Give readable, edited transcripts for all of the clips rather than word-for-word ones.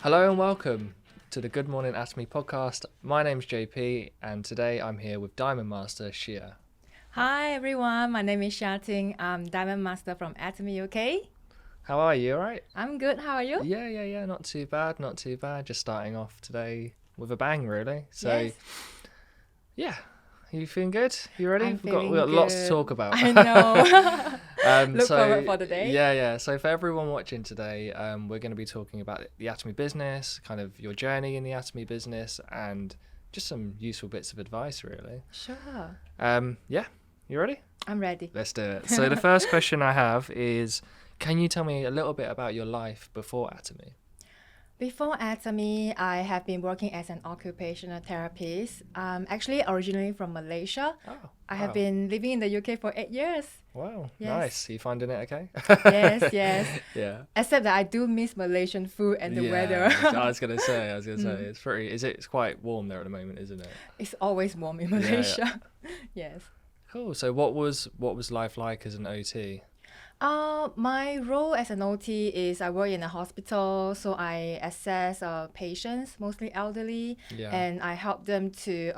Hello and welcome to the Good Morning Atomy podcast. My name's JP and today I'm here with Diamond Master Shia. Hi everyone, my name is Shia Ting. I'm Diamond Master from Atomy UK. How are you? All right? I'm good, how are you? Yeah. Not too bad. Just starting off today with a bang, really. Yes. Yeah. You feeling good? You ready? I'm We've got feeling lots to good. talk about. I know. Look forward for the day. Yeah. So for everyone watching today, we're going to be talking about the Atomy business, kind of your journey in the Atomy business, and just some useful bits of advice, really. Sure. Yeah. You ready? I'm ready. Let's do it. So the first question I have is, can you tell me a little bit about your life before Atomy? Before Atomy, I have been working as an occupational therapist. Actually originally from Malaysia. Oh, I have wow. been living in the UK for 8 years. Wow, Yes. nice. Are you finding it okay? Yes. Yeah. Except that I do miss Malaysian food and the weather. I was gonna say, it's quite warm there at the moment, isn't it? It's always warm in Yeah. Malaysia. Yes. Cool. So what was life like as an OT? My role as an OT is I work in a hospital, so I assess patients, mostly elderly, Yeah. and I help them to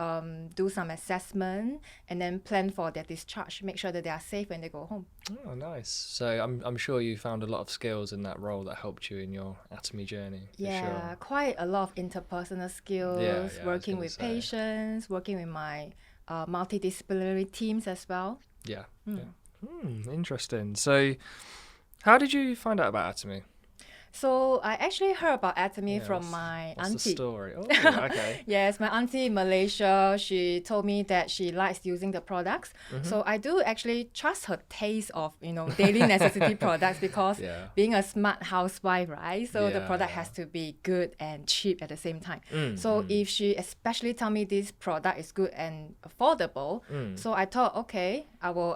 do some assessment and then plan for their discharge, make sure that they are safe when they go home. Oh, nice. So I'm sure you found a lot of skills in that role that helped you in your Atomy journey. For Yeah, sure. quite a lot of interpersonal skills, Yeah, I was working gonna with say. patients, working with my multidisciplinary teams as well. Yeah. Mm. Yeah. Interesting. So, how did you find out about Atomy? So I actually heard about Atomy Yeah, from my What's the auntie. story? Oh, okay. Yes, my auntie in Malaysia, she told me that she likes using the products. Mm-hmm. So I do actually trust her taste of, daily necessity products because Yeah. being a smart housewife, right? So the Yeah, product yeah. has to be good and cheap at the same time. Mm, So if she especially tell me this product is good and affordable, so I thought, okay, I will,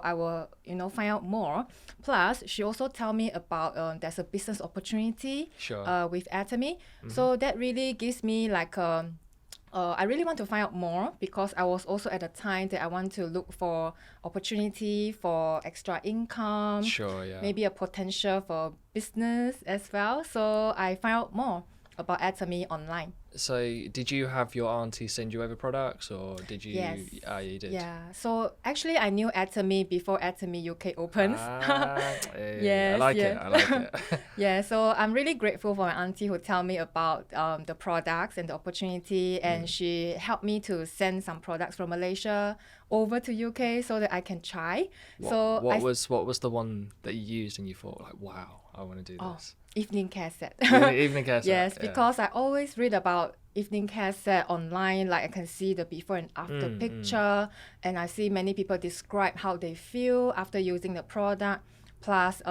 find out more. Plus, she also tell me about there's a business opportunity Sure. with Atomy. So that really gives me like I really want to find out more because I was also at a time that I want to look for opportunity for extra income, Sure, yeah. maybe a potential for business as well. So I found out more about Atomy online. So, did you have your auntie send you over products, or did you? Yes. You did. Yeah. So actually, I knew Atomy before Atomy UK opens. I like Yes. it. Yeah, so I'm really grateful for my auntie who tell me about the products and the opportunity, and she helped me to send some products from Malaysia over to UK so that I can try. So What was the one that you used and you thought like, wow, I want to do this? Evening care set. Evening care set. Yes, yeah. because I always read about evening care set online. Like I can see the before and after picture, and I see many people describe how they feel after using the product. Plus,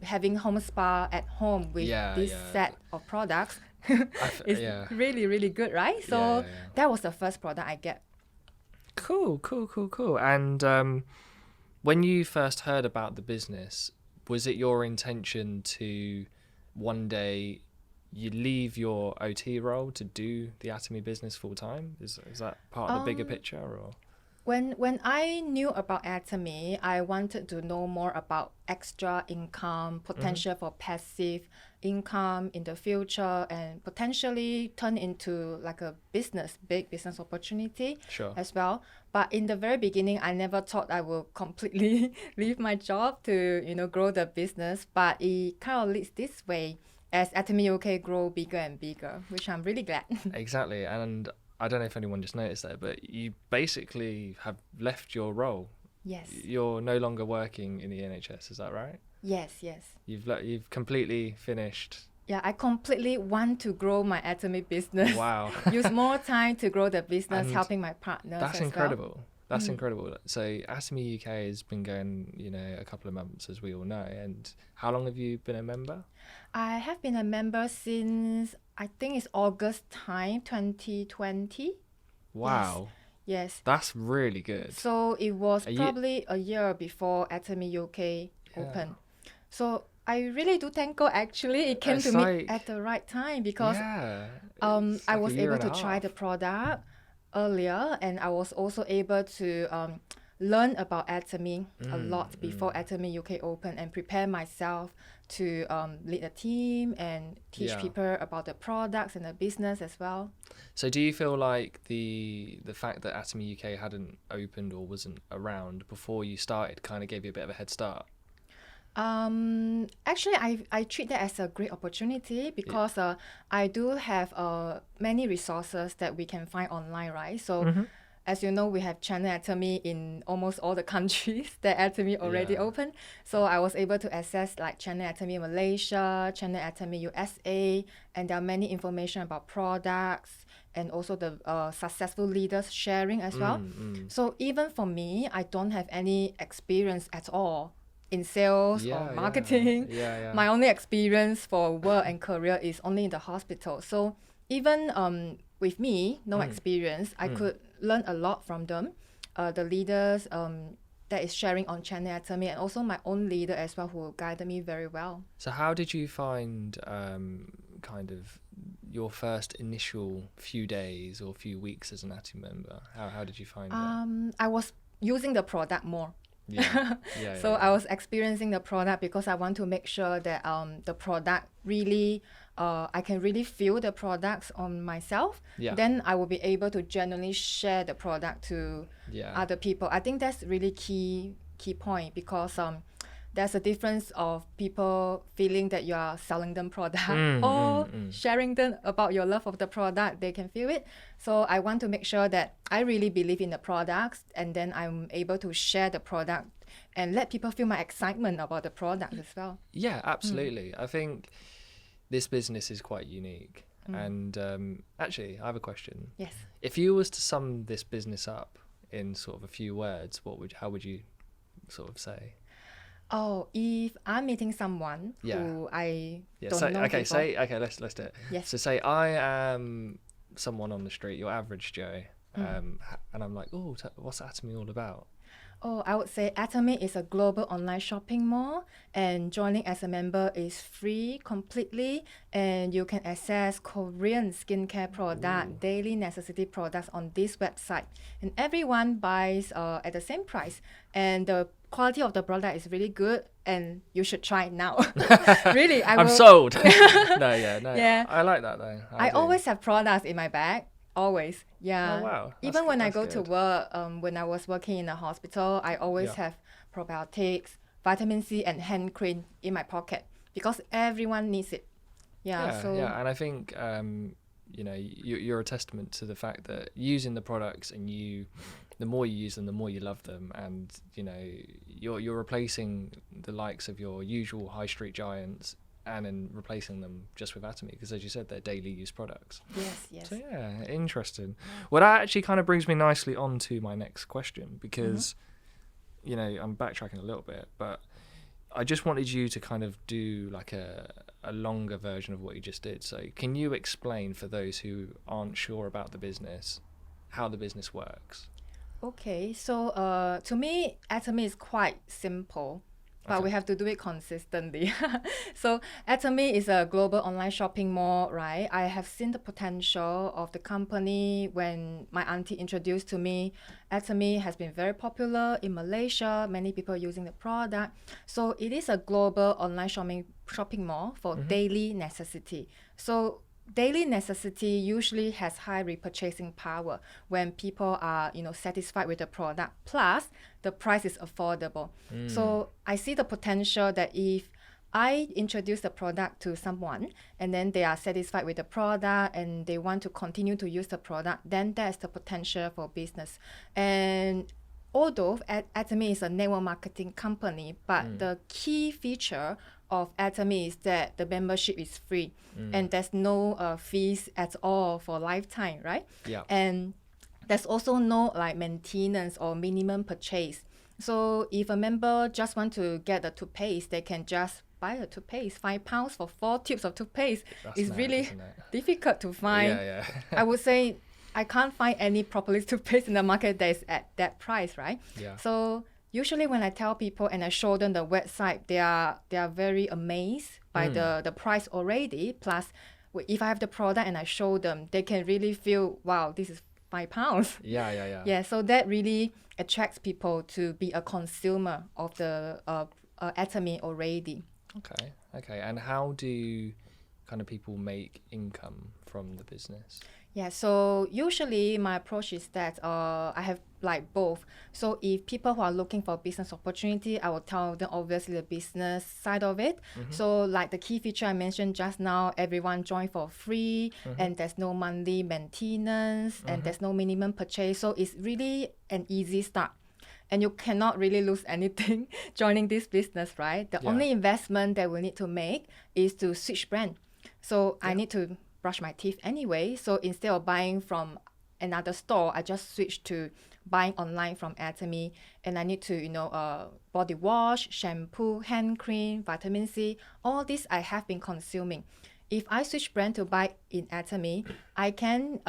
having home spa at home with this set of products is really, really good, right? So that was the first product I get. Cool. And when you first heard about the business, was it your intention to one day you leave your OT role to do the Atomy business full time? Is that part of the bigger picture, or? When I knew about Atomy, I wanted to know more about extra income, potential for passive income in the future, and potentially turn into like a big business opportunity Sure. as well. But in the very beginning, I never thought I will completely leave my job to, grow the business. But it kind of leads this way as Atomy UK grow bigger and bigger, which I'm really glad. Exactly. And I don't know if anyone just noticed that, but you basically have left your role. Yes. You're no longer working in the NHS, is that right? Yes. You've completely finished. Yeah, I completely want to grow my Atomy business. Wow. Use more time to grow the business, And helping my partners. That's as incredible. Well. That's incredible. So Atomy UK has been going, a couple of months, as we all know. And how long have you been a member? I have been a member since I think it's August time 2020. Wow. Yes. That's really good. So it was probably a year before Atomy UK opened. So I really do thank God actually it came to me at the right time because I was able to try the product earlier, and I was also able to learn about Atomy a lot before Atomy UK open and prepare myself to lead a team and teach people about the products and the business as well. So do you feel like the fact that Atomy UK hadn't opened or wasn't around before you started kind of gave you a bit of a head start? Actually, I treat that as a great opportunity because I do have many resources that we can find online, right? So as you know, we have Channel Atomy in almost all the countries that Atomy already open. So I was able to access like Channel Atomy Malaysia, Channel Atomy USA, and there are many information about products and also the successful leaders sharing as well. So even for me, I don't have any experience at all in sales or marketing. My only experience for work and career is only in the hospital. So even with me, no experience, I could learn a lot from them. The leaders that is sharing on Channel Atomy, and also my own leader as well, who guided me very well. So how did you find kind of your first initial few days or few weeks as an Atomy member? How did you find it? I was using the product more. So I was experiencing the product because I want to make sure that the product really I can really feel the products on myself. Then I will be able to genuinely share the product to other people. I think that's really key point because there's a difference of people feeling that you are selling them product or sharing them about your love of the product. They can feel it. So I want to make sure that I really believe in the products, and then I'm able to share the product and let people feel my excitement about the product as well. Yeah, absolutely. I think this business is quite unique. And actually, I have a question. Yes. If you was to sum this business up in sort of a few words, how would you sort of say? Oh, if I'm meeting someone who I don't know okay, before. let's do it. Yes. So say I am someone on the street, your average Joe, and I'm like, oh, what's Atomy all about? Oh, I would say Atomy is a global online shopping mall, and joining as a member is free completely, and you can access Korean skincare product, daily necessity products on this website, and everyone buys at the same price, and the quality of the product is really good, and you should try it now. Really, I'm sold. No, Yeah. I like that though. I do. always have products in my bag. Always, yeah. Oh wow. Even when I that's go to good. work, when I was working in a hospital, I always have probiotics, vitamin C, and hand cream in my pocket because everyone needs it. Yeah. And I think you're a testament to the fact that using the products and the more you use them, the more you love them, and you're replacing the likes of your usual high street giants and then replacing them just with Atomy, because as you said, they're daily use products. Yes. So yeah, interesting. Well, that actually kind of brings me nicely on to my next question, because I'm backtracking a little bit, but I just wanted you to kind of do like a longer version of what you just did. So can you explain for those who aren't sure about the business how the business works? Okay, so to me, Atomy is quite simple, but we have to do it consistently. So Atomy is a global online shopping mall, right? I have seen the potential of the company when my auntie introduced to me. Atomy has been very popular in Malaysia, many people using the product. So it is a global online shopping mall for daily necessity. So daily necessity usually has high repurchasing power when people are satisfied with the product, plus the price is affordable. So I see the potential that if I introduce the product to someone and then they are satisfied with the product and they want to continue to use the product, then there's the potential for business. And although Atomy is a network marketing company, but the key feature of Atomy is that the membership is free and there's no fees at all for lifetime, right? Yeah. And there's also no like maintenance or minimum purchase. So if a member just want to get a toothpaste, they can just buy a toothpaste, £5 for 4 tubes of toothpaste. It's really difficult to find. Yeah. I would say I can't find any Propolis toothpaste in the market that is at that price, right? Yeah. So usually when I tell people and I show them the website, they are very amazed by the price already. Plus, if I have the product and I show them, they can really feel, wow, this is £5. Yeah. Yeah, so that really attracts people to be a consumer of the Atomy already. Okay. And how do kind of people make income from the business? Yeah, so usually my approach is that I have like both. So if people who are looking for business opportunity, I will tell them obviously the business side of it. So like the key feature I mentioned just now, everyone join for free, and there's no monthly maintenance, and there's no minimum purchase. So it's really an easy start. And you cannot really lose anything joining this business, right? The only investment that we need to make is to switch brand. So I need to brush my teeth anyway. So instead of buying from another store, I just switch to buying online from Atomy. And I need to, body wash, shampoo, hand cream, vitamin C, all this I have been consuming. If I switch brand to buy in Atomy, I can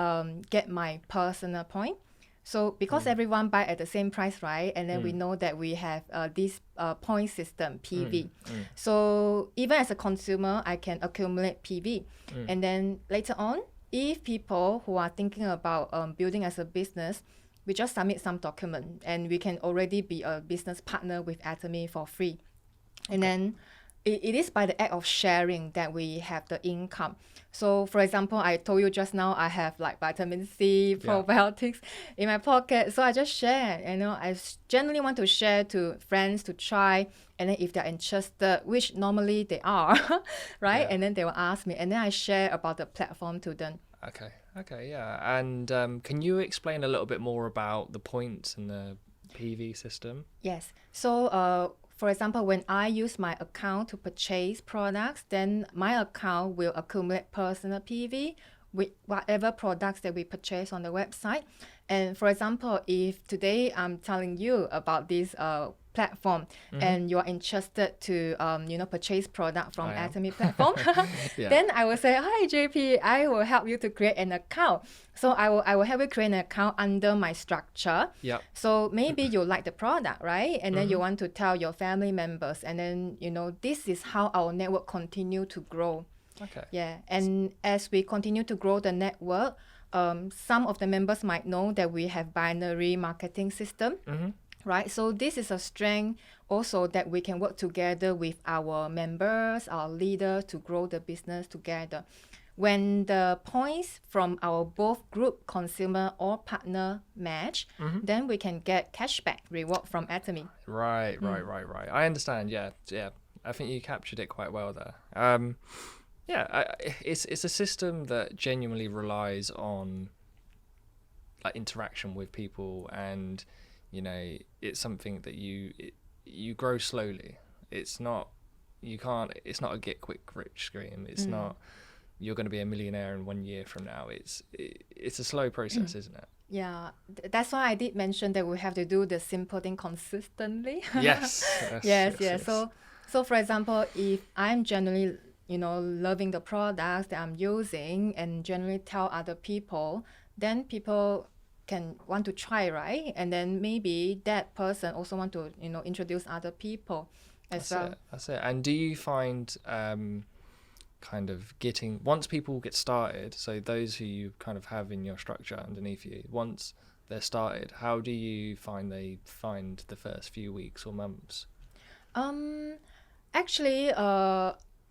get my personal point. So because everyone buy at the same price, right? And then we know that we have this point system, PV. So even as a consumer, I can accumulate PV. And then later on, if people who are thinking about building as a business, we just submit some document and we can already be a business partner with Atomy for free. And then it is by the act of sharing that we have the income. So for example, I told you just now I have like vitamin C, probiotics in my pocket. So I just share, I generally want to share to friends to try. And then if they're interested, which normally they are, right? And then they will ask me. And then I share about the platform to them. Okay, yeah. And can you explain a little bit more about the points and the PV system? Yes. So for example, when I use my account to purchase products, then my account will accumulate personal PV with whatever products that we purchase on the website. And for example, if today I'm telling you about this platform and you are interested to purchase product from Atomy platform, then I will say, hi JP, I will help you to create an account. So I will help you create an account under my structure. So maybe you like the product, right? And then you want to tell your family members, and then this is how our network continue to grow. Yeah, and as we continue to grow the network, some of the members might know that we have binary marketing system. Right, so this is a strength also that we can work together with our members, our leaders to grow the business together. When the points from our both group, consumer or partner match, then we can get cashback reward from Atomy. Right. I understand. Yeah. I think you captured it quite well there. It's a system that genuinely relies on like interaction with people, and it's something that you grow slowly. It's not a get quick rich scheme. It's not you're going to be a millionaire in 1 year from now. It's a slow process, isn't it? Yeah, that's why I did mention that we have to do the simple thing consistently. Yes. So for example, if I'm generally loving the products that I'm using and generally tell other people, then people can want to try, right? And then maybe that person also want to introduce other people as well. That's it. And do you find kind of once people get started, so those who you kind of have in your structure underneath you, once they're started, how do you find they find the first few weeks or months? Actually,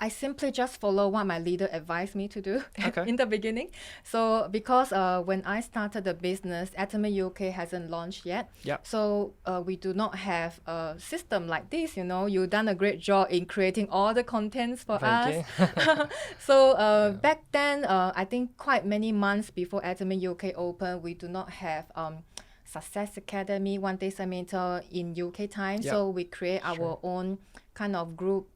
I simply just follow what my leader advised me to do in the beginning. So because when I started the business, Atomy UK hasn't launched yet. So we do not have a system like this. You've done a great job in creating all the contents for us. So back then, I think quite many months before Atomy UK opened, we do not have Success Academy, one day seminar in UK time. So we create our own kind of group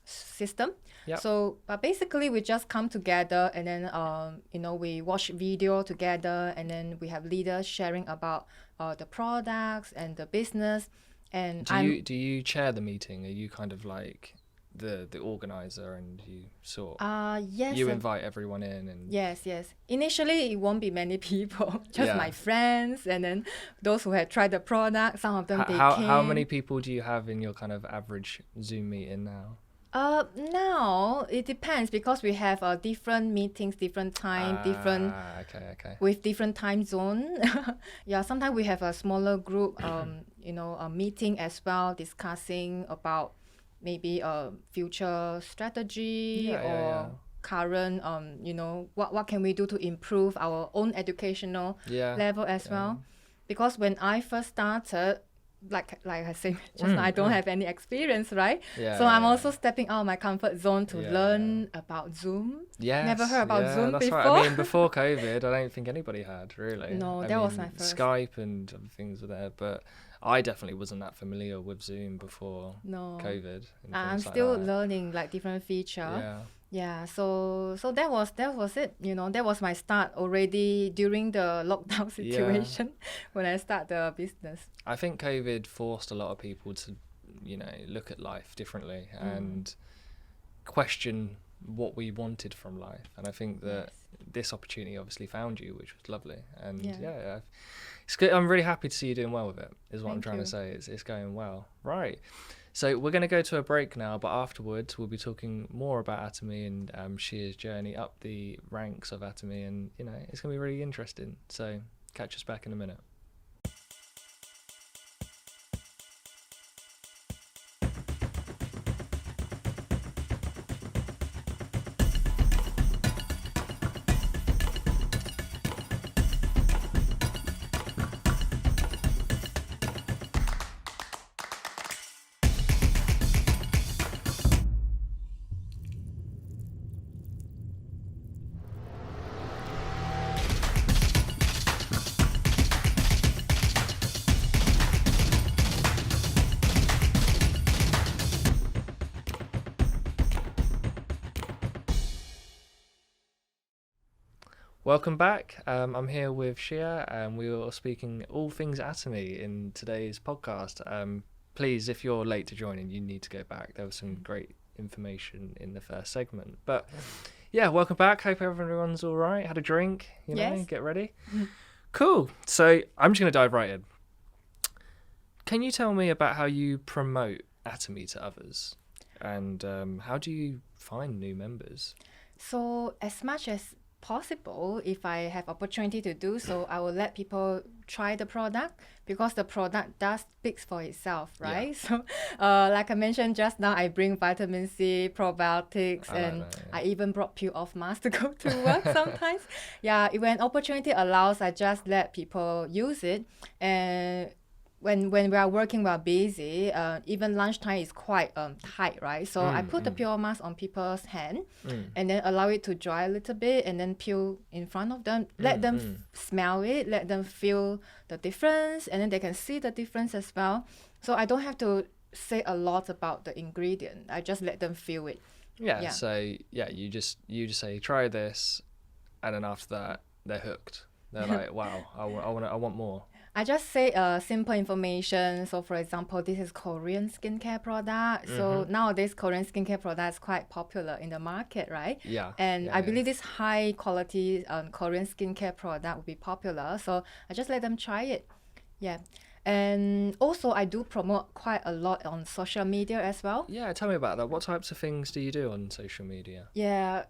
system. So but basically we just come together, and then we watch video together, and then we have leaders sharing about the products and the business. And do you chair the meeting? Are you kind of like the organizer, and you yes, you invite everyone in? And yes. Initially it won't be many people, just my friends, and then those who had tried the product. Some of them came. How many people do you have in your kind of average Zoom meeting now? Now it depends because we have different meetings, different time, different Okay. with different time zone. Yeah, sometimes we have a smaller group, a meeting as well, discussing about maybe a future strategy Yeah. or current, what can we do to improve our own educational Yeah. level as well. Because when I first started, like I said just now, I don't have any experience, right? Yeah. So I'm also stepping out of my comfort zone to Yeah. learn about Zoom. Yes, Never heard about Zoom that's before. right. I mean, before COVID, I don't think anybody had really. No, I that was mean, my first. Skype and other things were there, but I definitely wasn't that familiar with Zoom before No. COVID. And I'm things like still that. learning like different feature. Yeah. Yeah, so that was it. That was my start already during the lockdown situation when I start the business. I think COVID forced a lot of people to, look at life differently and question what we wanted from life. And I think that this opportunity obviously found you, which was lovely. And it's good. I'm really happy to see you doing well with it, is what I'm trying to say. It's going well. Right. So we're going to go to a break now, but afterwards we'll be talking more about Atomy and Shia's journey up the ranks of Atomy, and it's going to be really interesting. So catch us back in a minute. Welcome back. I'm here with Shia, and we are speaking all things Atomy in today's podcast. Please, if you're late to joining, you need to go back. There was some great information in the first segment. But yeah, welcome back. Hope everyone's all right. Had a drink, get ready. Cool. So I'm just going to dive right in. Can you tell me about how you promote Atomy to others? And how do you find new members? So as much as possible, if I have opportunity to do so, I will let people try the product because the product does speak for itself, right? So like I mentioned just now, I bring vitamin C, probiotics, I even brought peel off mask to go to work sometimes. When opportunity allows, I just let people use it. And when we are working, we are busy. Even lunchtime is quite tight, right? So I put the peel mask on people's hand and then allow it to dry a little bit and then peel in front of them. Let them smell it, let them feel the difference, and then they can see the difference as well. So I don't have to say a lot about the ingredient. I just let them feel it. So you just say try this, and then after that they're hooked. They're like, wow, I want more. I just say simple information. So for example, this is Korean skincare product. So nowadays Korean skincare product is quite popular in the market, right? I believe this high quality Korean skincare product will be popular. So I just let them try it. And also I do promote quite a lot on social media as well. Tell me about that. What types of things do you do on social media?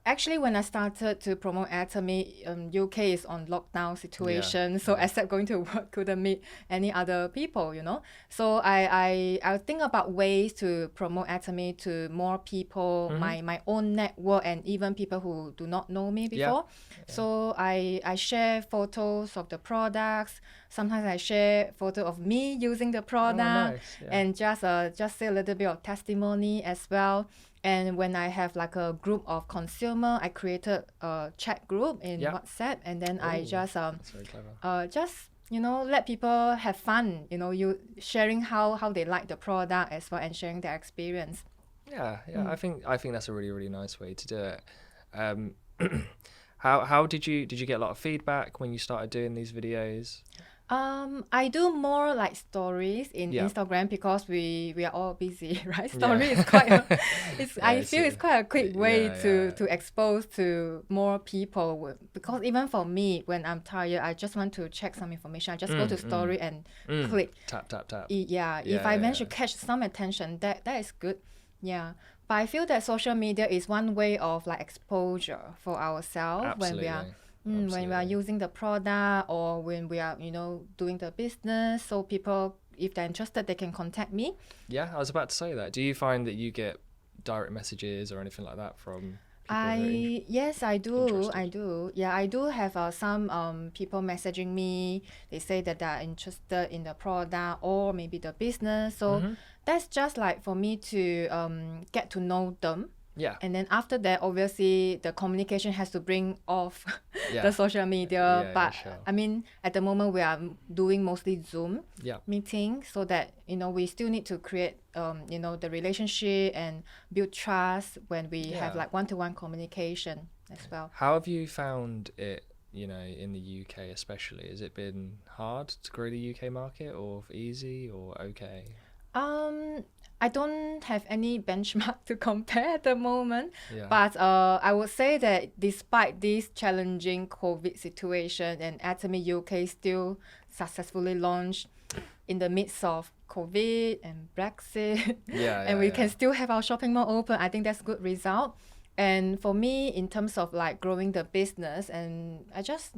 Actually when I started to promote Atomy, UK is on lockdown situation, so except going to work, couldn't meet any other people, So I think about ways to promote Atomy to more people, my own network, and even people who do not know me before. So I share photos of the products. Sometimes I share photo of me using the product, and just say a little bit of testimony as well. And when I have like a group of consumer, I created a chat group in WhatsApp, and then I just let people have fun. You sharing how they like the product as well, and sharing their experience. I think that's a really, really nice way to do it. How did you get a lot of feedback when you started doing these videos? I do more like stories in Instagram because we are all busy, right? Story is quite I feel it's quite a quick way to expose to more people, because even for me, when I'm tired, I just want to check some information. I just go to story and click. Tap. If I manage to catch some attention, that is good. But I feel that social media is one way of like exposure for ourselves when we are Absolutely. when we are Absolutely. using the product or when we are, doing the business. So people, if they're interested, they can contact me. Yeah, I was about to say that. Do you find that you get direct messages or anything like that from people who are Yes, I do. I interested? do. Yeah, I do have some people messaging me. They say that they are interested in the product or maybe the business. So Mm-hmm. that's just like for me to get to know them. Yeah. And then after that, obviously, the communication has to bring off the Yeah. social media. Yeah, But sure. I mean, at the moment, we are doing mostly Zoom Yeah. meetings so that, we still need to create, the relationship and build trust when we have Yeah. like one-to-one communication as well. How have you found it, in the UK especially? Has it been hard to grow the UK market or easy or okay? Um, I don't have any benchmark to compare at the moment, Yeah. but I would say that despite this challenging COVID situation, and Atomy UK still successfully launched in the midst of COVID and Brexit, Yeah, and yeah, we yeah. can still have our shopping mall open. I think that's good result. And for me, in terms of like growing the business, and I just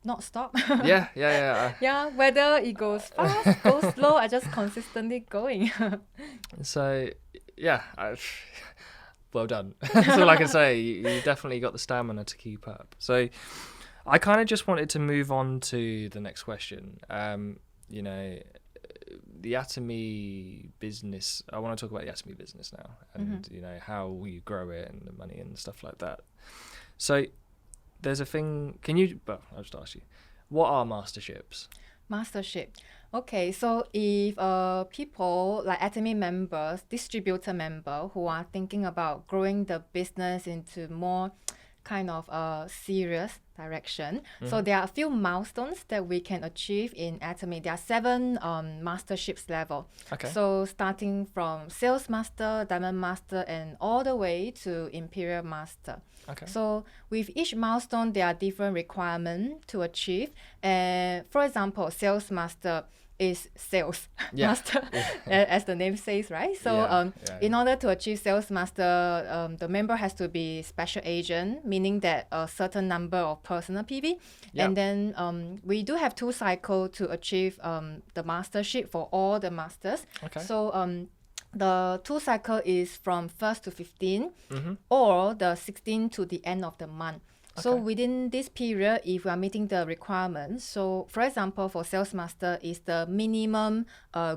not stop. Yeah, yeah, Yeah, whether it goes fast, goes slow, I just consistently going. So, yeah, well done. That's all I can say. You definitely got the stamina to keep up. So, I kind of just wanted to move on to the next question. You know, the Atomy business. I want to talk about the Atomy business now, and how you grow it and the money and stuff like that. So, there's a thing. Can you? Well, I'll just ask you. What are masterships? Mastership. Okay, so if people like Atomy members, distributor member who are thinking about growing the business into more kind of a serious direction. So there are a few milestones that we can achieve in Atomy. There are 7 masterships level. Okay. So starting from sales master, diamond master, and all the way to imperial master. Okay. So with each milestone, there are different requirements to achieve. And for example, sales master is sales Yeah. master, as the name says, right? So in order to achieve sales master, the member has to be special agent, meaning that a certain number of personal PV. Yeah. And then we do have 2 cycles to achieve the mastership for all the masters. Okay. So the 2 cycle is from 1st to 15 or the 16 to the end of the month. So Okay. within this period, if we are meeting the requirements, so for example, for sales master is the minimum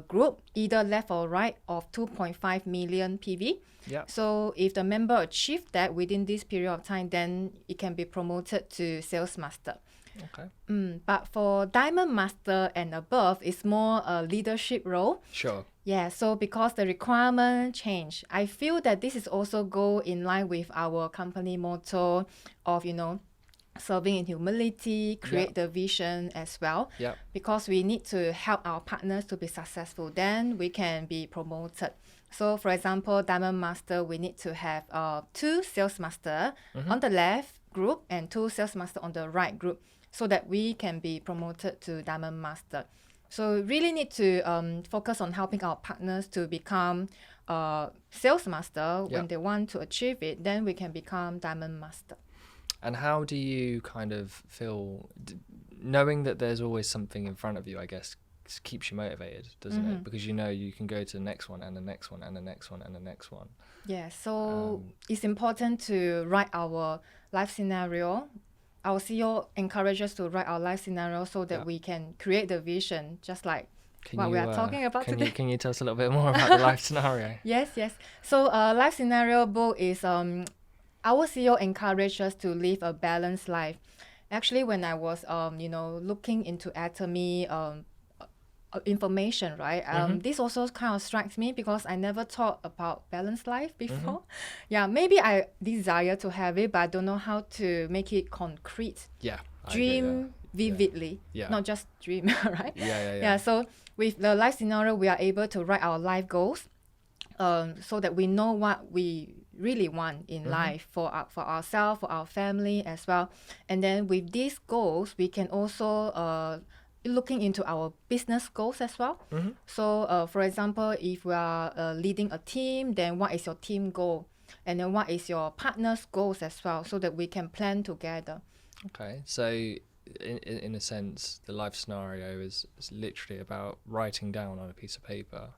group, either left or right, of 2.5 million PV. Yeah. So if the member achieve that within this period of time, then it can be promoted to sales master. Okay. But for diamond master and above, it's more a leadership role. Sure. Yeah, so because the requirement change, I feel that this is also go in line with our company motto of, serving in humility, create the vision as well. Yeah. Because we need to help our partners to be successful, then we can be promoted. So for example, diamond master, we need to have 2 sales master on the left group and 2 sales master on the right group so that we can be promoted to diamond master. So we really need to focus on helping our partners to become sales master. Yeah. When they want to achieve it, then we can become diamond master. And how do you kind of feel, knowing that there's always something in front of you, I guess, keeps you motivated, doesn't it? Because you can go to the next one and the next one and the next one and the next one. Yeah, so it's important to write our life scenario. Our CEO encourages us to write our life scenario so that we can create the vision, just like what we are talking about today. Can you tell us a little bit more about the life scenario? Yes. So life scenario book is our CEO encouraged us to live a balanced life. Actually, when I was looking into Atomy information, right? This also kind of strikes me because I never thought about balanced life before. Yeah, maybe I desire to have it, but I don't know how to make it concrete. Yeah. Dream vividly, not just dream, right? Yeah. So with the life scenario, we are able to write our life goals, so that we know what we really want in life for ourselves, for our family as well. And then with these goals, we can also looking into our business goals as well. So for example, if we are leading a team, then what is your team goal? and then what is your partner's goals as well, so that we can plan together. Okay, so in a sense, the life scenario is literally about writing down on a piece of paper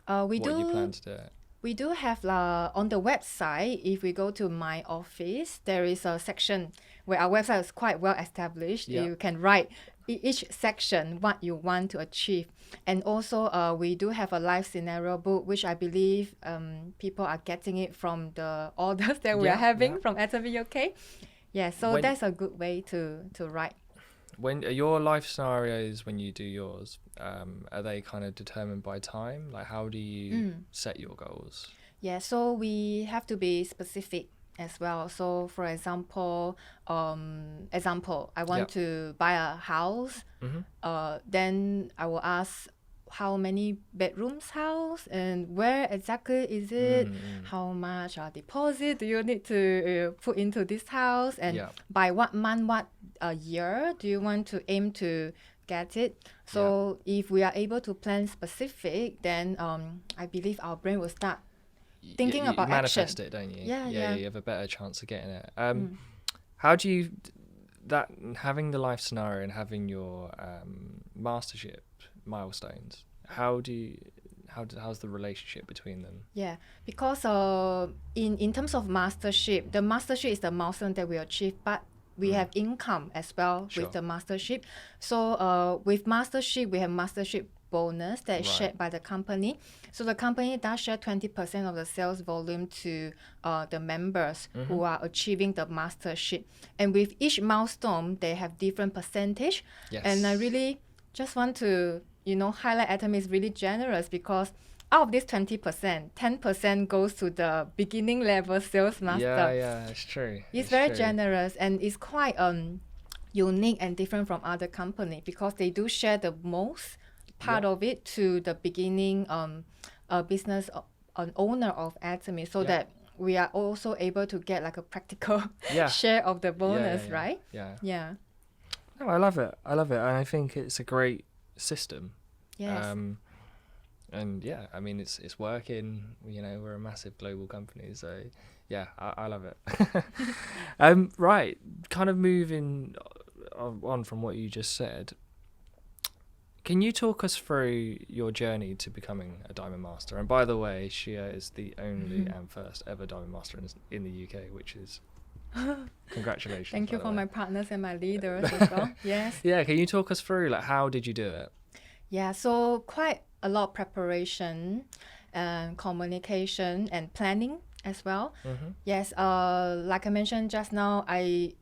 We what you plan do to do it. we do have on the website. If we go to my office, there is a section where our website is quite well established. Yeah. You can write each section what you want to achieve, and also we do have a life scenario book, which I believe people are getting it from the orders that we are having from Atomy UK. Yeah, so that's a good way to write. When your life scenarios, when you do yours, are they kind of determined by time? Like, how do you set your goals? Yeah, so we have to be specific as well. So, for example, I want to buy a house. Then I will ask how many bedrooms house and where exactly is it? How much deposit do you need to put into this house? And by what month, what year do you want to aim to get it? So if we are able to plan specific, then I believe our brain will start thinking about manifest action. it, don't you? Yeah. You have a better chance of getting it. How do you having the life scenario and having your mastership milestones? How's the relationship between them? Yeah, because in terms of mastership, the mastership is the milestone that we achieve, but we have income as well with the mastership. So with mastership, we have mastership bonus that is shared by the company. So the company does share 20% of the sales volume to the members who are achieving the mastership. And with each milestone, they have different percentage. Yes. And I really just want to, highlight Atomy is really generous, because out of this 20%, 10% goes to the beginning level sales master. Yeah, it's true. It's very generous, and it's quite unique and different from other company, because they do share the most part of it to the beginning business owner of Atomy, so that we are also able to get like a practical share of the bonus, right? Yeah. No, I love it, and I think it's a great system. Yes. And yeah, I mean, it's working. We're a massive global company, so yeah, I love it. Right, kind of moving on from what you just said. Can you talk us through your journey to becoming a Diamond Master? And by the way, Shia is the only and first ever Diamond Master in the UK, which is congratulations. Thank you for my partners and my leaders as well. Yes. Yeah, can you talk us through, like, how did you do it? Yeah, so quite a lot of preparation, communication, and planning as well. Yes, like I mentioned just now,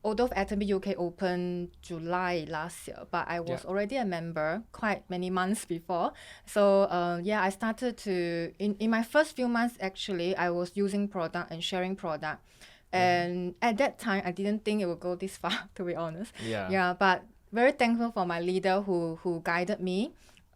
although Atomy UK opened July last year, but I was already a member quite many months before. So I started to, in my first few months, actually, I was using product and sharing product. And at that time, I didn't think it would go this far, to be honest. Yeah, but very thankful for my leader who guided me,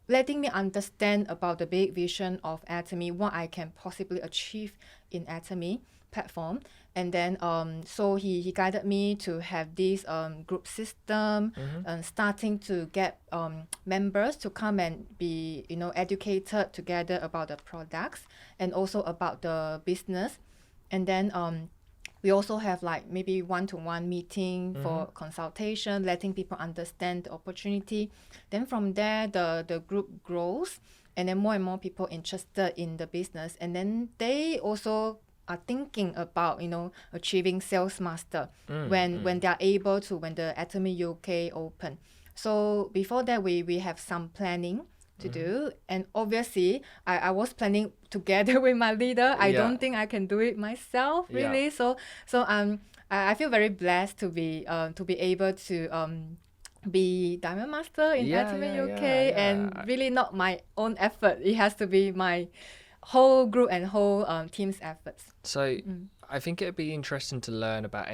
letting me understand about the big vision of Atomy, what I can possibly achieve in Atomy platform. And then so he guided me to have this group system, starting to get members to come and be educated together about the products and also about the business. And then we also have like maybe one-to-one meeting for consultation, letting people understand the opportunity. Then from there, the group grows, and then more and more people interested in the business. And then they also are thinking about, achieving sales master when they are able to, when the Atomy UK open. So before that, we have some planning to do, and obviously I was planning together with my leader. I don't think I can do it myself really. So I feel very blessed to be able to be Diamond Master in Atomy UK, and really not my own effort. It has to be my whole group and whole team's efforts. So I think it'd be interesting to learn about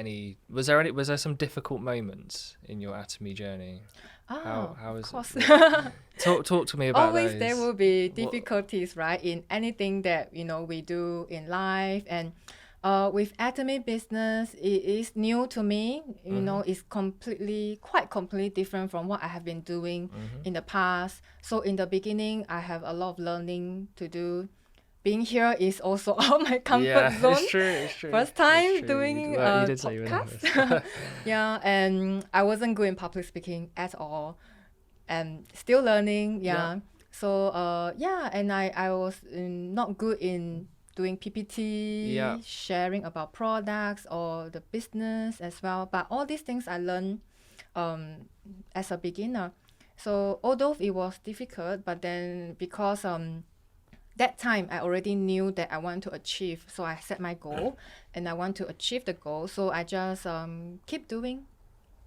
was there some difficult moments in your Atomy journey? How is it? Talk to me about Always those. there will be difficulties, right, in anything that we do in life. And with Atomy business, it is new to me. It's quite completely different from what I have been doing in the past. So in the beginning, I have a lot of learning to do. being here is also out of my comfort Yeah, zone. it's true. It's true. First It's time true. doing Well, you a did say you were nervous. podcast. Yeah, and I wasn't good in public speaking at all, and still learning. Yeah. Yeah. So yeah, and I was not good in doing Yeah. PPT, sharing about products or the business as well. But all these things I learned as a beginner. So although it was difficult, but then because that time I already knew that I want to achieve, so I set my goal and I want to achieve the goal. So I just keep doing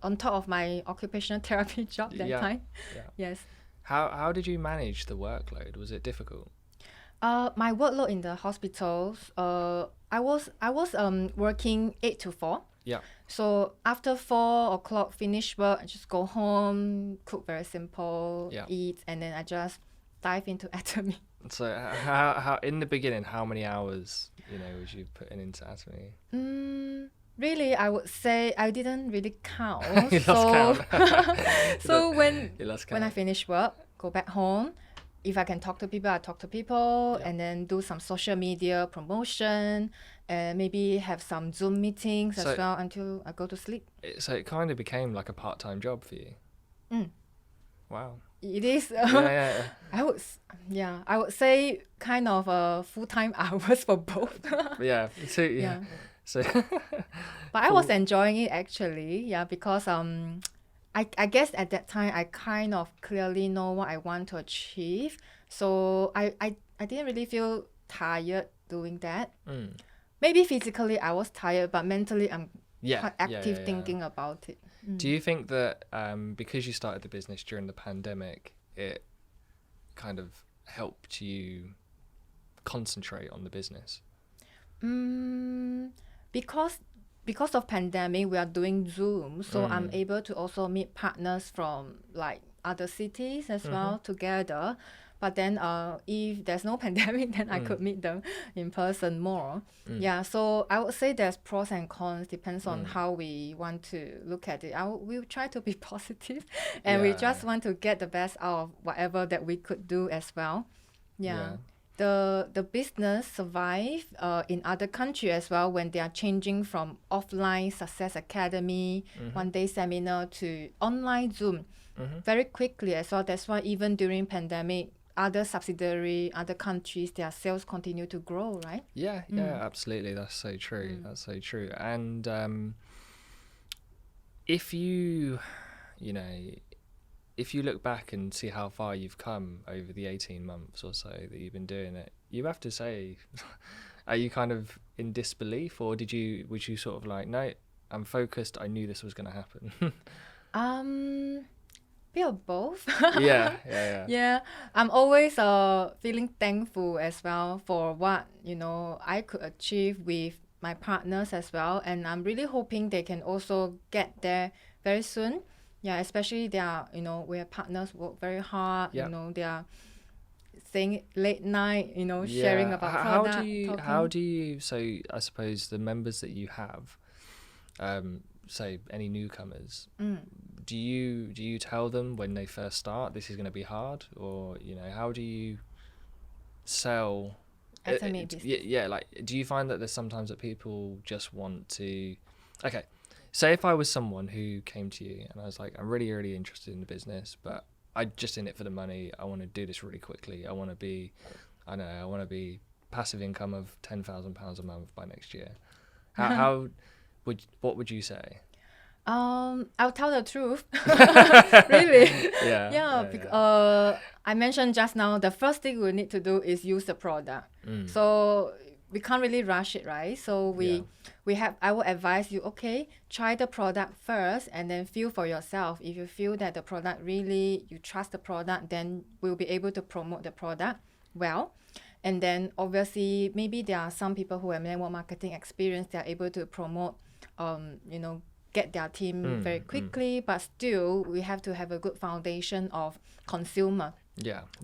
on top of my occupational therapy job that Yeah. time. Yeah. Yes. How did you manage the workload? Was it difficult? My workload in the hospitals, I was working 8 to 4. Yeah. So after 4 o'clock finish work, I just go home, cook very simple, Yeah. eat, and then I just dive into Atomy. So how in the beginning, how many hours, was you putting into Atomy? Really, I would say I didn't really count. You lost count. So You lost when I count. finish work, go back home. If I can talk to people, I talk to people, Yeah. and then do some social media promotion, and maybe have some Zoom meetings So- as well until I go to sleep. So it kind of became like a part-time job for you. Mm. Wow. It is. Yeah. I would say kind of full-time hours for both. Yeah. So yeah. Yeah. So But I was enjoying it actually, yeah, because I guess at that time I kind of clearly know what I want to achieve. So I didn't really feel tired doing that. Maybe physically I was tired, but mentally I'm yeah. quite yeah, active yeah. thinking about it. Do you think that because you started the business during the pandemic, it kind of helped you concentrate on the business? Because of pandemic, we are doing Zoom, so I'm able to also meet partners from like other cities as well together. But then if there's no pandemic, then I could meet them in person more. Yeah, so I would say there's pros and cons, depends on how we want to look at it. We'll try to be positive and we Yeah. just want to get the best out of whatever that we could do as well. Yeah. The business survive in other countries as well when they are changing from offline success academy, one day seminar to online Zoom very quickly as well. That's why even during pandemic, other subsidiary, other countries, their sales continue to grow, right? Yeah, absolutely. That's so true. That's so true. And if you look back and see how far you've come over the 18 months or so that you've been doing it, you have to say, are you kind of in disbelief, or was you sort of like, no, I'm focused, I knew this was going to happen? Bit of both. Yeah. Yeah, I'm always feeling thankful as well for what I could achieve with my partners as well, and I'm really hoping they can also get there very soon. Yeah, especially they are we have partners who work very hard. Yeah. They are staying late night. Sharing about product. How do you? So I suppose the members that you have, say any newcomers, do you tell them when they first start this is going to be hard, or how do you sell Atomy business? yeah, like, do you find that there's sometimes that people just want to, okay, say if I was someone who came to you and I was like, I'm really, really interested in the business, but I'm just in it for the money, I want to do this really quickly, I want to be passive income of £10,000 a month by next year, what would you say? I'll tell the truth. Really. Yeah. I mentioned just now the first thing we need to do is use the product. So we can't really rush it, right? So I will advise you, okay, try the product first and then feel for yourself. If you feel that the product really, you trust the product, then we'll be able to promote the product well. And then obviously maybe there are some people who have network marketing experience, they're able to promote get their team very quickly, but still we have to have a good foundation of consumer.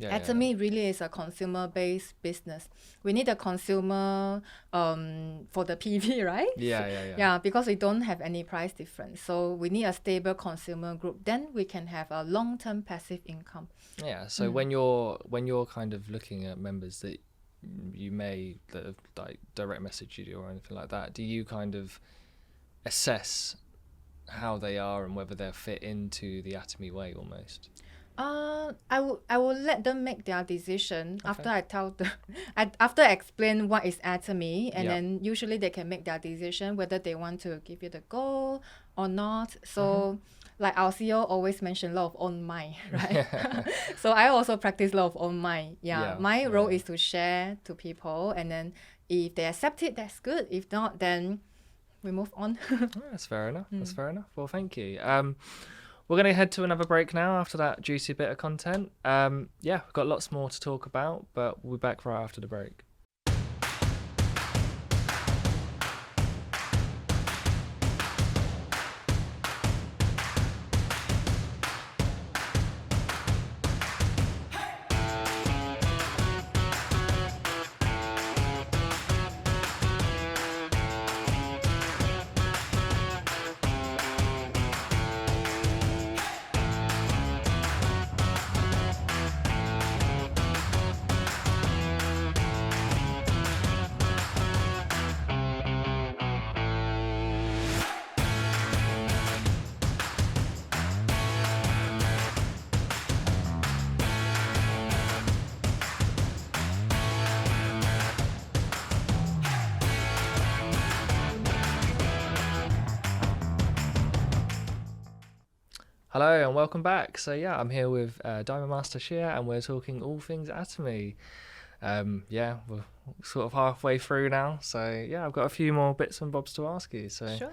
Atomy really is a consumer-based business. We need a consumer for the PV, right? Yeah, because we don't have any price difference. So we need a stable consumer group. Then we can have a long-term passive income. Yeah. So when you're kind of looking at members that you may that have like direct messaged you or anything like that, do you kind of assess how they are and whether they'll fit into the Atomy way almost? I will let them make their decision Okay. after I tell them, after I explain what is Atomy, and Yeah. then usually they can make their decision whether they want to give you the goal or not. So, like our CEO always mention law of own mind, right? So I also practice law of own mind. Yeah, My role yeah. is to share to people, and then if they accept it, that's good. If not, then we move on. Oh, that's fair enough. That's fair enough. Well, thank you. We're going to head to another break now after that juicy bit of content. Yeah, we've got lots more to talk about, but we'll be back right after the break. Hello and welcome back. So yeah, I'm here with Diamond Master Shia and we're talking all things Atomy. Yeah, we're sort of halfway through now. So yeah, I've got a few more bits and bobs to ask you. So Sure.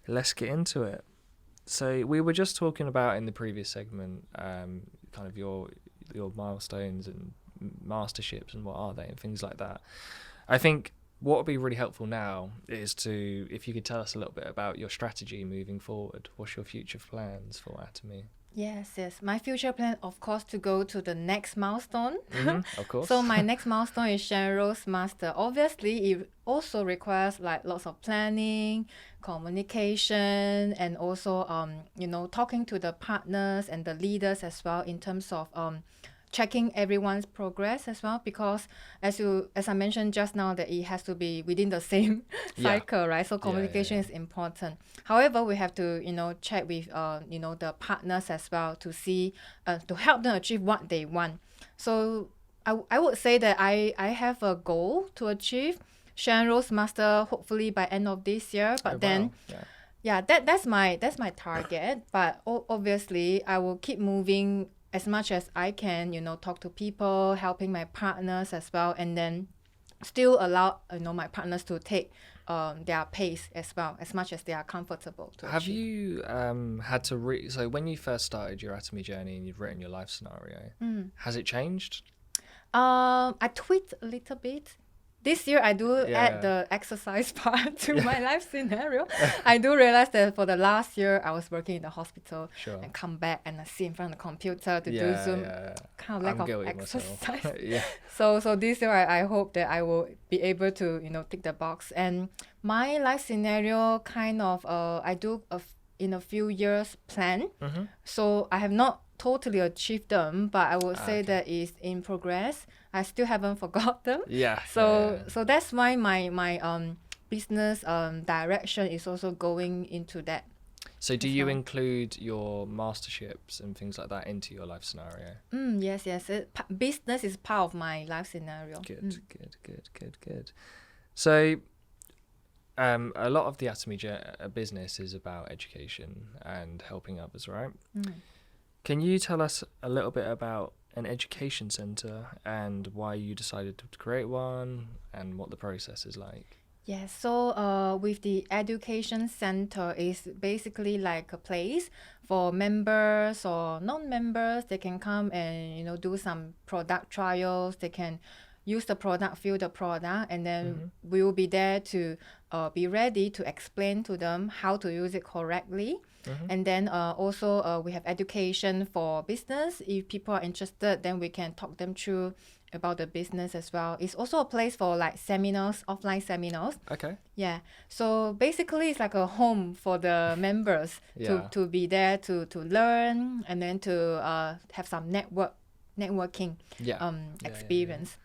let's get into it. So we were just talking about in the previous segment, kind of your milestones and masterships and what are they and things like that. I think what would be really helpful now is if you could tell us a little bit about your strategy moving forward. What's your future plans for Atomy? Yes. My future plan, of course, to go to the next milestone. Of course. So my next milestone is Shenrose Master. Obviously, it also requires like lots of planning, communication, and also talking to the partners and the leaders as well in terms of checking everyone's progress as well, because as I mentioned just now, that it has to be within the same cycle, right? So communication is important. However, we have to check with the partners as well to see to help them achieve what they want. So I would say that I have a goal to achieve Shenrose Master hopefully by end of this year, but that's my target. But obviously I will keep moving as much as I can, talk to people, helping my partners as well, and then still allow my partners to take their pace as well, as much as they are comfortable to Have achieve. you had to so when you first started your Atomy journey and you've written your life scenario, has it changed? I tweaked a little bit. This year I do add the exercise part to my life scenario. I do realize that for the last year I was working in the hospital and come back and I sit in front of the computer to do Zoom. Kind of lack of exercise. So this year I hope that I will be able to tick the box. And my life scenario kind of I do in a few years plan. So I have not totally achieved them, but I would say that is in progress. I still haven't forgot them. So that's why my business direction is also going into that. So do you include your masterships and things like that into your life scenario? Yes. Business is part of my life scenario. Good. So a lot of the Atomy business is about education and helping others, right? Can you tell us a little bit about an education centre and why you decided to create one and what the process is like? Yes, so with the education center is basically like a place for members or non-members. They can come and do some product trials. They can use the product, feel the product, and then we will be there to be ready to explain to them how to use it correctly. And then also we have education for business. If people are interested, then we can talk them through about the business as well. It's also a place for like seminars, offline seminars. Okay. Yeah. So basically it's like a home for the members to be there to learn and then to have some networking experience.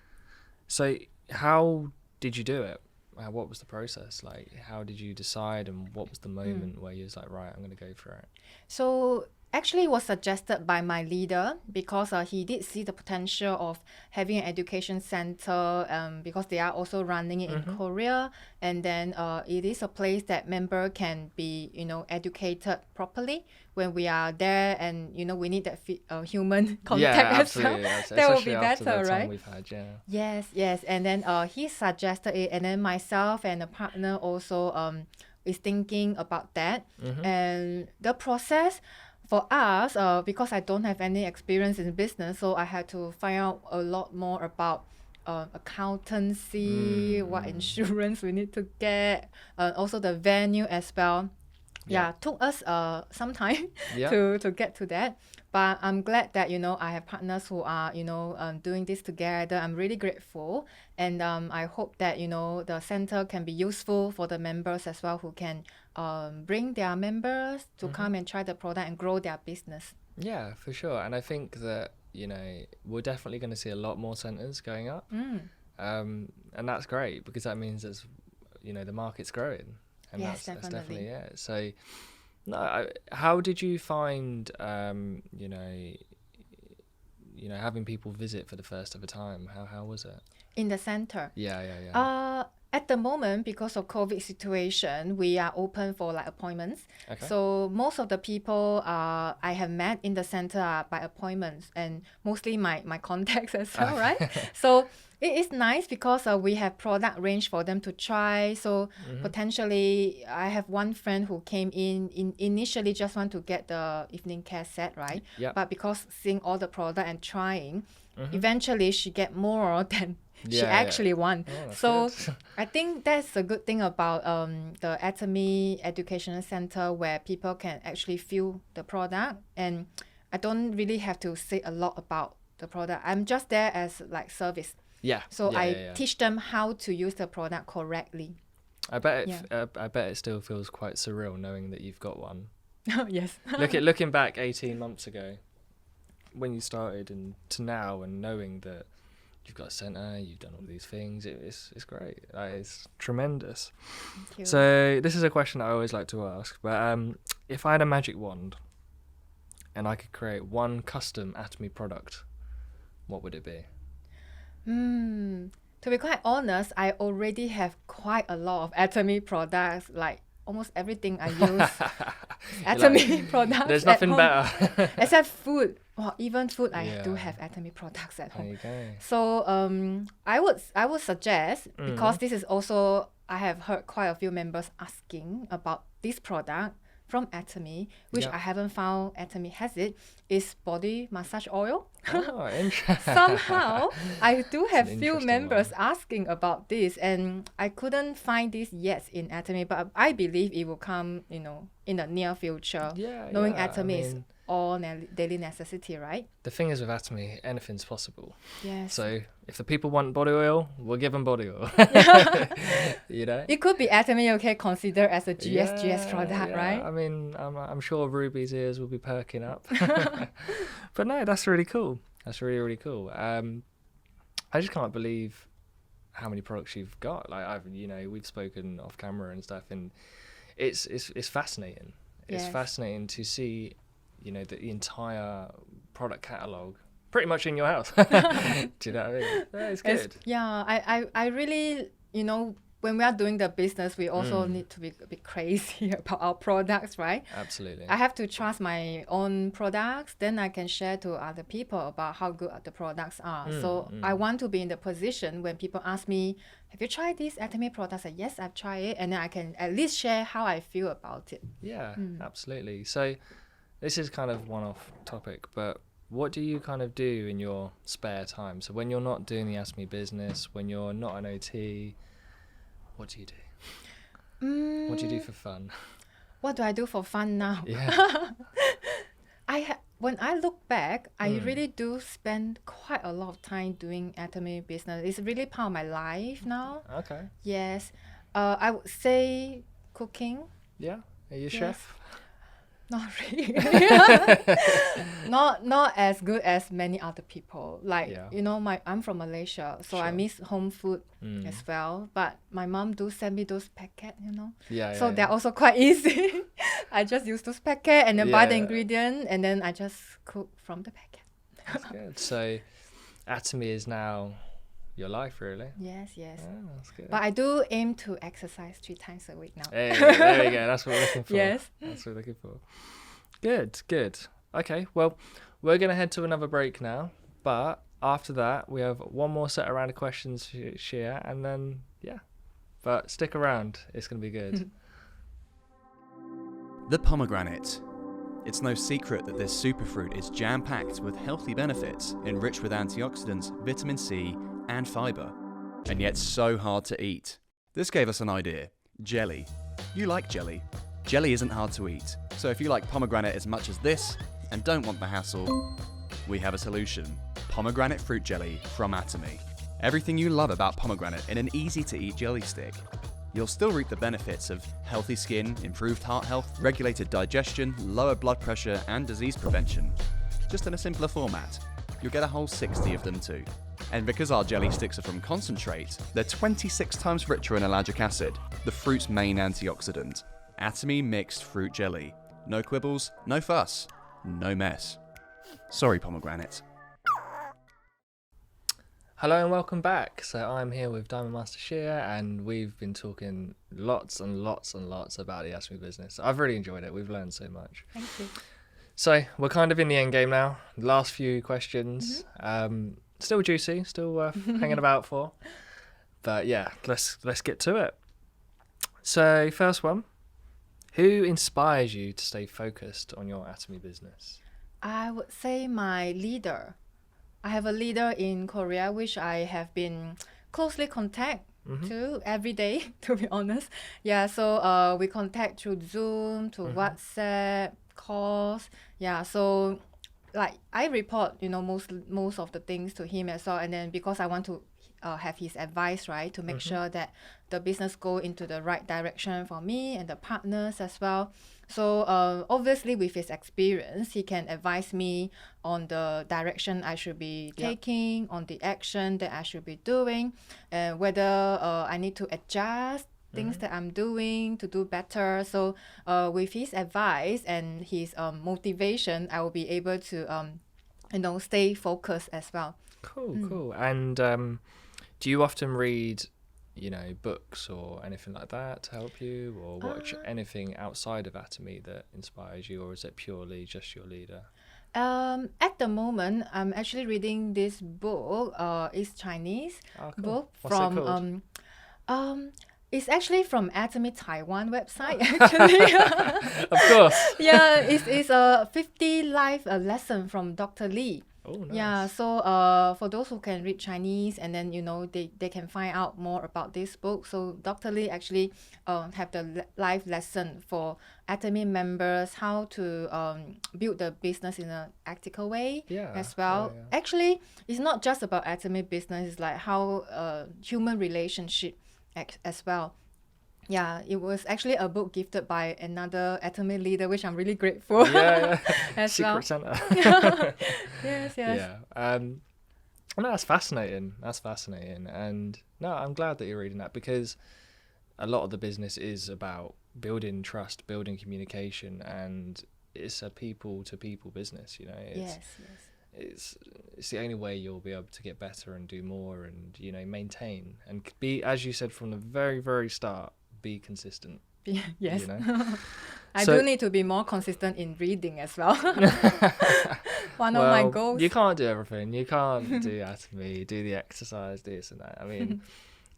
So how did you do it? What was the process like? How did you decide, and what was the moment where you was like, right, I'm going to go for it? So actually it was suggested by my leader because he did see the potential of having an education center because they are also running it in Korea, and then it is a place that member can be educated properly when we are there, and we need that human contact Yeah, as well. absolutely. That would Especially be after the better, time right? we've had, yeah. Yes, and then he suggested it, and then myself and a partner also is thinking about that. And the process for us, because I don't have any experience in business, so I had to find out a lot more about accountancy, what insurance we need to get, also the venue as well. Yeah, took us some time Yeah. to get to that. But I'm glad that, I have partners who are, doing this together. I'm really grateful. And I hope that, the center can be useful for the members as well, who can bring their members to come and try the product and grow their business. Yeah, for sure. And I think that, we're definitely going to see a lot more centers going up. And that's great, because that means there's, the market's growing. And Yes, that's definitely. definitely it. So, no, how did you find, having people visit for the first ever time? How was it? In the center. Yeah. At the moment, because of COVID situation, we are open for like appointments. Okay. So most of the people I have met in the center are by appointments, and mostly my contacts as well, right? So it is nice because we have product range for them to try. So potentially, I have one friend who came in initially just want to get the evening care set, right? Yep. But because seeing all the product and trying, eventually she get more than she Yeah. actually want. Oh, that's So good. I think that's a good thing about the Atomy Educational Center, where people can actually feel the product, and I don't really have to say a lot about the product. I'm just there as like service. Yeah. So yeah, I yeah. teach them how to use the product correctly. I bet it still feels quite surreal knowing that you've got one. Yes. Looking back 18 months ago, when you started, and to now, and knowing that you've got a centre, you've done all these things, it's great. It's tremendous. Thank you. So this is a question I always like to ask, but if I had a magic wand and I could create one custom Atomy product, what would it be? To be quite honest, I already have quite a lot of Atomy products, like almost everything I use Atomy products. There's at nothing home. better. Except food. Well, even food, I do Yeah. have Atomy products at There home. you go. So I would suggest, because this is also, I have heard quite a few members asking about this product from Atomy, which Yeah. I haven't found Atomy has it, is body massage oil. Oh, interesting. Somehow I do have an few interesting members one. asking about this, and I couldn't find this yet in Atomy, but I believe it will come, in the near future. Yeah, Knowing yeah, Atomy is mean, all daily necessity, right? the thing is with Atomy, anything's possible. Yes. So if the people want body oil, we'll give them body oil. It could be Atomy okay considered as a GS product, yeah. right? I mean, I'm sure Ruby's ears will be perking up. But no, that's really cool. That's really, really cool. I just can't believe how many products you've got. Like we've spoken off camera and stuff, and it's fascinating. It's Yes. fascinating to see, the entire product catalog pretty much in your house. Do you know what I mean? Yeah, it's good. I really, when we are doing the business, we also need to be a bit crazy about our products, right? Absolutely. I have to trust my own products, then I can share to other people about how good the products are. So I want to be in the position when people ask me, have you tried this Atomy product? I say, yes, I've tried it. And then I can at least share how I feel about it. Yeah, absolutely. So this is kind of one off topic, but what do you kind of do in your spare time? So when you're not doing the Ask Me business, when you're not an OT, what do you do? What do you do for fun? What do I do for fun now? Yeah. When I look back, I really do spend quite a lot of time doing Atomy business. It's really part of my life now. Okay. Yes. I would say cooking. Yeah. Are you a Yes. chef? Not really. Not as good as many other people. Like, Yeah. I'm from Malaysia, so I Sure. miss home food as well. But my mom do send me those packet. Yeah, So yeah, they're yeah. also quite easy. I just use those packet and then buy the Yeah, ingredient and then I just cook from the packet. that's good. So Atomy is now your life, really. Yes, yes. Oh, that's good. But I do aim to exercise 3 times a week now. Hey, there we go. That's what we're looking for. Yes. That's what we're looking for. Good, good. Okay, well, we're going to head to another break now. But after that, we have one more set around of questions to Shia. And then, yeah. But stick around. It's going to be good. The pomegranate. It's no secret that this superfruit is jam-packed with healthy benefits, enriched with antioxidants, vitamin C, and fibre, and yet so hard to eat. This gave us an idea. Jelly. You like jelly. Jelly isn't hard to eat, so if you like pomegranate as much as this, and don't want the hassle, we have a solution. Pomegranate fruit jelly from Atomy. Everything you love about pomegranate in an easy-to-eat jelly stick. You'll still reap the benefits of healthy skin, improved heart health, regulated digestion, lower blood pressure, and disease prevention. Just in a simpler format. You'll get a whole 60 of them too. And because our jelly sticks are from concentrate, they're 26 times richer in ellagic acid, the fruit's main antioxidant. Atomy mixed fruit jelly. No quibbles, no fuss, no mess. Sorry, pomegranate. Hello and welcome back. So I'm here with Diamond Master Shia, and we've been talking lots and lots and lots about the Atomy business. I've really enjoyed it. We've learned so much. Thank you. So we're kind of in the end game now. Last few questions. Still juicy, still worth hanging about for. But yeah, let's get to it. So first one, who inspires you to stay focused on your Atomy business? I would say my leader. I have a leader in Korea which I have been closely contact to every day, to be honest. Yeah, so we contact through Zoom, to WhatsApp, calls. Yeah, so like I report, most of the things to him as well. And then because I want to have his advice, right, to make sure that the business go into the right direction for me and the partners as well. So obviously with his experience, he can advise me on the direction I should be taking, on the action that I should be doing, and whether I need to adjust things that I'm doing to do better. So with his advice and his motivation, I will be able to stay focused as well. Cool. And do you often read, books or anything like that to help you, or watch anything outside of Atomy that inspires you, or is it purely just your leader? At the moment, I'm actually reading this book. It's Chinese book What's it from called? It's actually from Atomy Taiwan website. Actually, Of course. yeah, it's a 50 life lesson from Dr. Lee. Oh, nice. Yeah, so for those who can read Chinese and then they can find out more about this book. So Dr. Lee actually have the life lesson for Atomy members, how to build the business in an ethical way as well. Yeah. Actually, it's not just about Atomy business. It's like how human relationship as well. Yeah, it was actually a book gifted by another Atomy leader, which I'm really grateful. Yeah. as Secret well. Santa. Yes. Yeah. No, that's fascinating. And no, I'm glad that you're reading that, because a lot of the business is about building trust, building communication, and it's a people-to-people business. Yes. It's the only way you'll be able to get better and do more and maintain and be, as you said from the very, very start, be consistent. Yes. I So- do need to be more consistent in reading as well. One of my goals. You can't do everything. You can't do Atomy, do the exercise, this and that. I mean,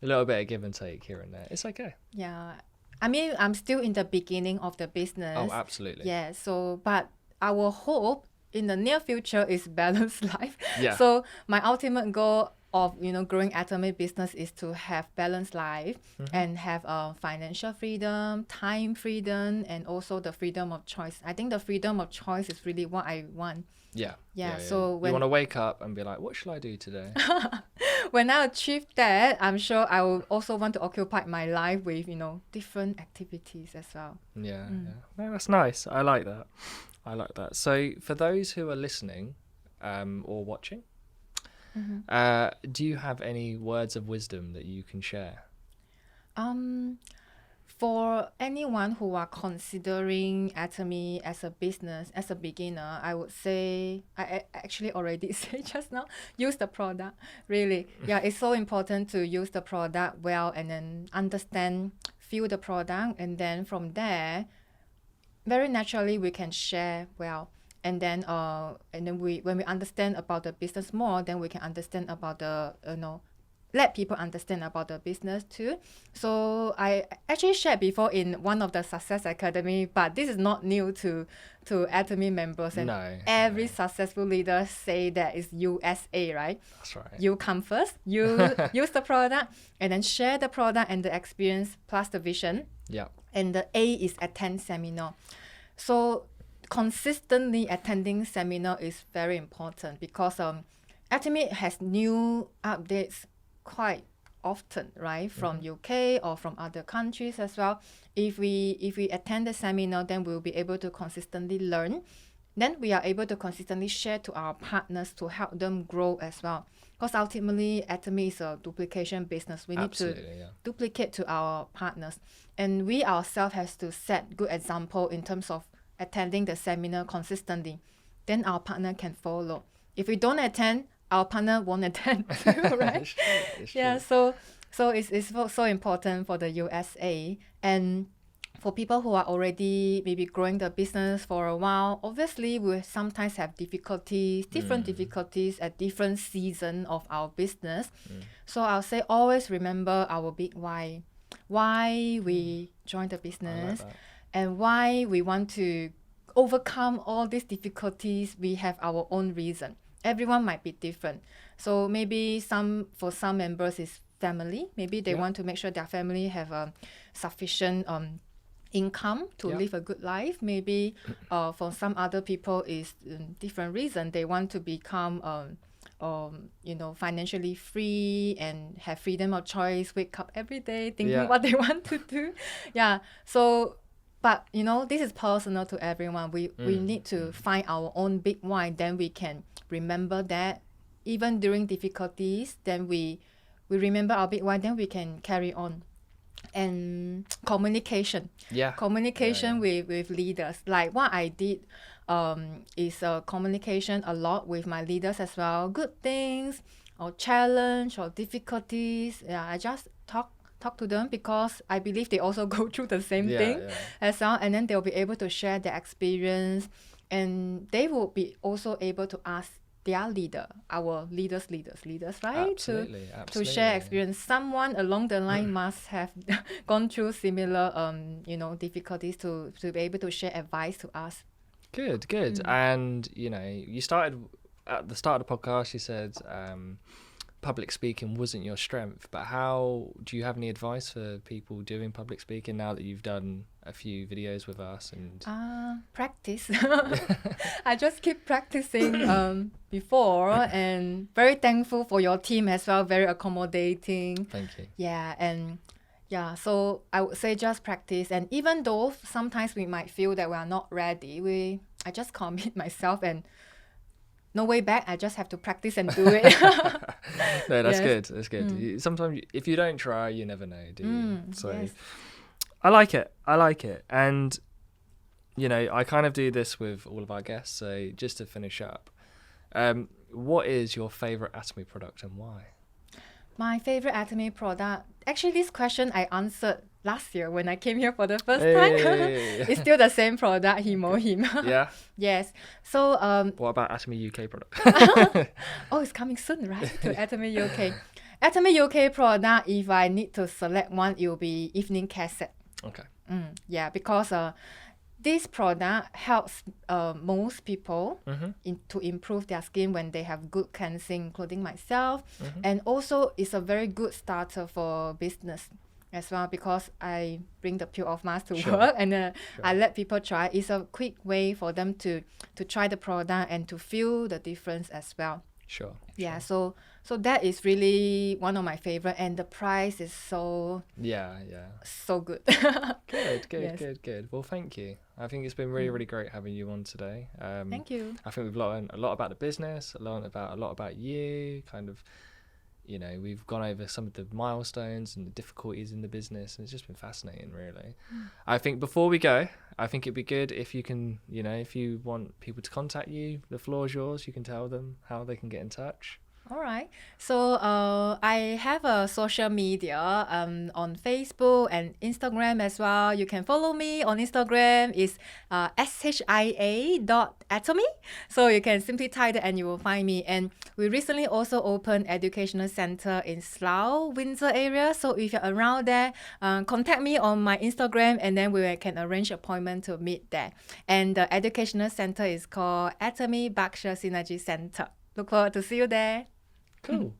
a little bit of give and take here and there. It's okay. Yeah. I mean, I'm still in the beginning of the business. Oh, absolutely. Yeah. So, but our hope in the near future is balanced life. Yeah. So my ultimate goal of growing Atomy business is to have balanced life and have financial freedom, time freedom, and also the freedom of choice. I think the freedom of choice is really what I want. Yeah. So when you want to wake up and be like, what shall I do today? when I achieve that, I'm sure I will also want to occupy my life with, different activities as well. Yeah, yeah. No, that's nice. I like that. I like that. So for those who are listening or watching, do you have any words of wisdom that you can share? For anyone who are considering Atomy as a business, as a beginner, I would say, I actually already said just now, use the product. Really. Yeah, it's so important to use the product well and then understand, feel the product. And then from there, very naturally, we can share well. And then when we understand about the business more, then we can understand about let people understand about the business too. So I actually shared before in one of the Success Academy, but this is not new to Atomy members. And every successful leader say that is USA, right? That's right. You come first, you use the product, and then share the product and the experience plus the vision. Yeah. And the A is attend seminar. So consistently attending seminar is very important because Atomy has new updates quite often, right, from UK or from other countries as well. If we attend the seminar, then we'll be able to consistently learn. Then we are able to consistently share to our partners to help them grow as well. Because ultimately, Atomy is a duplication business. We need to duplicate to our partners. And we ourselves has to set good example in terms of attending the seminar consistently. Then our partner can follow. If we don't attend, our partner won't attend too, right? Yeah, so it's so important for the USA. And for people who are already maybe growing the business for a while, obviously we sometimes have different difficulties at different season of our business. So I'll say always remember our big why we joined the business and why we want to overcome all these difficulties. We have our own reason. Everyone might be different. So maybe for some members is family. Maybe they want to make sure their family have a sufficient income to live a good life. Maybe for some other people is different reason. They want to become financially free and have freedom of choice, wake up every day thinking what they want to do. Yeah. So but this is personal to everyone. We need to find our own big why, then we can remember that even during difficulties, then we remember our big why, then we can carry on. And communication with leaders, like what I did is communication a lot with my leaders as well. Good things or challenge or difficulties, I just talk to them because I believe they also go through the same thing as well, and then they'll be able to share their experience, and they will be also able to ask their leader, our leaders, right? Absolutely. To share experience. Someone along the line must have gone through similar difficulties to be able to share advice to us. Good. And you started at the start of the podcast, you said public speaking wasn't your strength, but how do you have any advice for people doing public speaking now that you've done a few videos with us? And practice. I just keep practicing before, and very thankful for your team as well, very accommodating. Thank you. So I would say just practice, and even though sometimes we might feel that we are not ready, I just commit myself and no way back. I just have to practice and do it. No, that's good. That's good. Sometimes if you don't try, you never know, do you? So I like it. And, I kind of do this with all of our guests. So just to finish up, what is your favourite Atomy product and why? My favourite Atomy product, actually this question I answered last year when I came here for the first time. It's still the same product, Him. Yeah? Yes. So what about Atomy UK product? Oh, it's coming soon, right? To Atomy UK. Atomy UK product, if I need to select one, it will be evening care set. Okay. Because this product helps most people to improve their skin when they have good cleansing, including myself. And also, it's a very good starter for business as well, because I bring the peel off mask to work, and I let people try. It's a quick way for them to try the product and to feel the difference as well. Sure. Yeah, so So that is really one of my favorite, and the price is so Yeah. good. Good. Yes. Good. Well, thank you. I think it's been really great having you on today. Thank you. I think we've learned a lot about the business, learned about a lot about you, kind of, you know, we've gone over some of the milestones and the difficulties in the business, and it's just been fascinating, really. I think before we go, I think it'd be good if you can, you know, if you want people to contact you, the floor is yours. You can tell them how they can get in touch. All right. So I have a social media on Facebook and Instagram as well. You can follow me on Instagram. It's shia.atomy. So you can simply type it and you will find me. And we recently also opened educational center in Slough, Windsor area. So if you're around there, contact me on my Instagram, and then we can arrange appointment to meet there. And the educational center is called Atomy Berkshire Synergy Center. Look forward to see you there. Cool.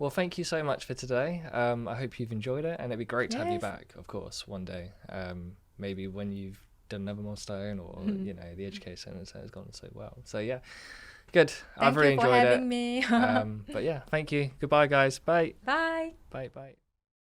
Well, thank you so much for today. I hope you've enjoyed it, and it'd be great to have you Yes. back, of course, one day. Maybe when you've done another milestone, or you know, the education center has gone so well. So yeah, good. I've Thank really you for enjoyed having it. me. But yeah, thank you. Goodbye, guys. Bye. Bye. Bye.